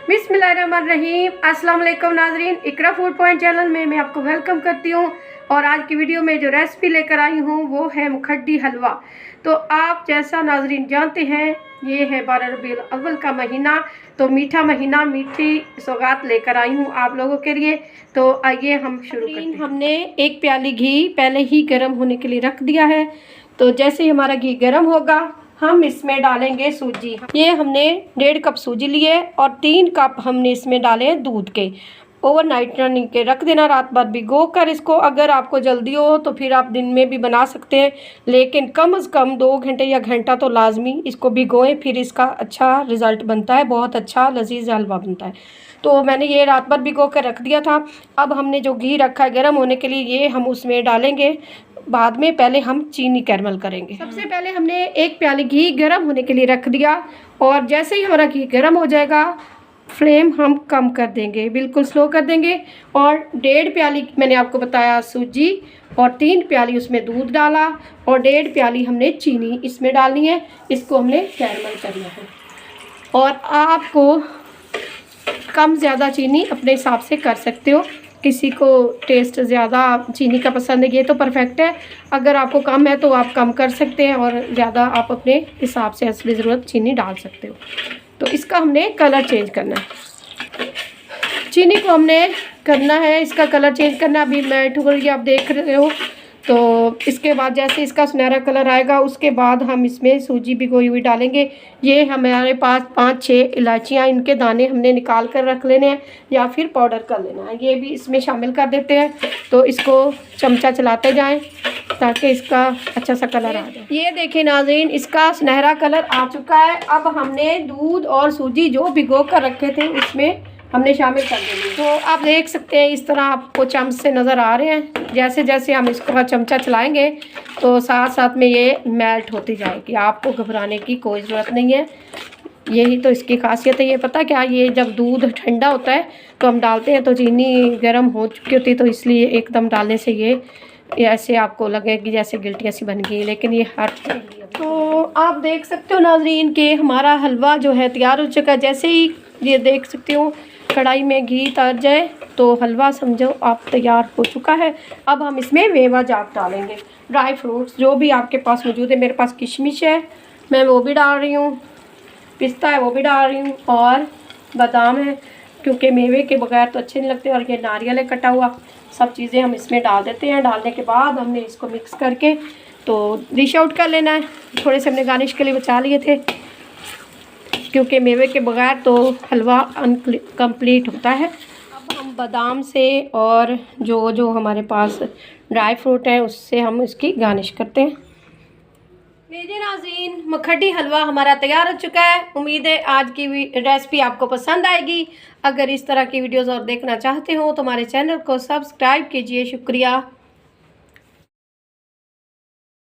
बिस्मिल्लाहिर्रहमानिर्रहीम। अस्सलाम वालेकुम नाजरीन, इकरा फूड पॉइंट चैनल में मैं आपको वेलकम करती हूँ। और आज की वीडियो में जो रेसिपी लेकर आई हूँ वो है मुखड्डी हलवा। तो आप जैसा नाजरीन जानते हैं ये है 12 रबीउल अव्वल का महीना, तो मीठा महीना, मीठी सौगात लेकर आई हूँ आप लोगों के लिए। तो आइए हम शुरू करते हैं। हमने एक प्याली घी पहले ही गर्म होने के लिए रख दिया है। तो जैसे ही हमारा घी गर्म होगा हम इसमें डालेंगे सूजी। ये हमने 1.5 कप सूजी लिए और 3 कप हमने इसमें डाले दूध के। ओवरनाइट रनिंग के रख देना, रात भर भिगो कर इसको। अगर आपको जल्दी हो तो फिर आप दिन में भी बना सकते हैं, लेकिन कम से कम 2 घंटे या घंटा तो लाजमी इसको भिगोएं, फिर इसका अच्छा रिज़ल्ट बनता है, बहुत अच्छा लजीज हलवा बनता है। तो मैंने ये रात भर भिगो कर रख दिया था। अब हमने जो घी रखा है गर्म होने के लिए ये हम उसमें डालेंगे बाद में। पहले हम चीनी कैरमल करेंगे। सबसे पहले हमने एक प्याली घी गर्म होने के लिए रख दिया और जैसे ही हमारा घी गर्म हो जाएगा फ्लेम हम कम कर देंगे, बिल्कुल स्लो कर देंगे। और 1.5 प्याली मैंने आपको बताया सूजी और 3 प्याली उसमें दूध डाला और 1.5 प्याली हमने चीनी इसमें डालनी है। इसको हमने कैरमल करना है। और आपको कम ज़्यादा चीनी अपने हिसाब से कर सकते हो। किसी को टेस्ट ज़्यादा चीनी का पसंद है, ये तो परफेक्ट है। अगर आपको कम है तो आप कम कर सकते हैं और ज़्यादा आप अपने हिसाब से असली ज़रूरत चीनी डाल सकते हो। तो इसका हमने कलर चेंज करना है। चीनी को हमने करना है, इसका कलर चेंज करना। अभी मैं ठुकर आप देख रहे हो। तो इसके बाद जैसे इसका सुनहरा कलर आएगा उसके बाद हम इसमें सूजी भिगोई हुई डालेंगे। ये हमारे पास 5-6 इलायचियाँ, इनके दाने हमने निकाल कर रख लेने हैं या फिर पाउडर कर लेना है, ये भी इसमें शामिल कर देते हैं। तो इसको चमचा चलाते जाएं ताकि इसका अच्छा सा कलर आ जाए। ये देखिए नाज़रीन, इसका सुनहरा कलर आ चुका है। अब हमने दूध और सूजी जो भिगो कर रखे थे उसमें हमने शामिल कर देंगे। तो आप देख सकते हैं इस तरह आपको चम्मच से नज़र आ रहे हैं। जैसे जैसे हम इसको चमचा चलाएंगे तो साथ साथ में ये मेल्ट होती जाएगी, आपको घबराने की कोई ज़रूरत नहीं है। यही तो इसकी खासियत है। ये पता क्या, ये जब दूध ठंडा होता है तो हम डालते हैं तो चीनी गर्म हो चुकी होती है, तो इसलिए एकदम डालने से ये ऐसे आपको लगेगी जैसे गिल्टियाँ सी बन गई, लेकिन ये हट जाएगी। तो आप देख सकते हो नाजरीन कि हमारा हलवा जो है तैयार हो चुका है। जैसे ही ये देख सकते हो कढ़ाई में घी तर जाए तो हलवा समझो आप तैयार हो चुका है। अब हम इसमें मेवा जात डालेंगे, ड्राई फ्रूट्स जो भी आपके पास मौजूद है। मेरे पास किशमिश है, मैं वो भी डाल रही हूँ, पिस्ता है वो भी डाल रही हूँ, और बादाम है, क्योंकि मेवे के बगैर तो अच्छे नहीं लगते। और ये नारियल है कटा हुआ, सब चीज़ें हम इसमें डाल देते हैं। डालने के बाद हमने इसको मिक्स करके तो डिश आउट कर लेना है। थोड़े से हमने गार्निश के लिए बचा लिए थे, क्योंकि मेवे के बगैर तो हलवा अनकम्प्लीट होता है। अब हम बादाम से और जो हमारे पास ड्राई फ्रूट है उससे हम इसकी गार्निश करते हैं। लीजिए नाज़रीन, मुखड्डी हलवा हमारा तैयार हो चुका है। उम्मीद है आज की रेसिपी आपको पसंद आएगी। अगर इस तरह की वीडियोज़ और देखना चाहते हो तो हमारे चैनल को सब्सक्राइब कीजिए। शुक्रिया।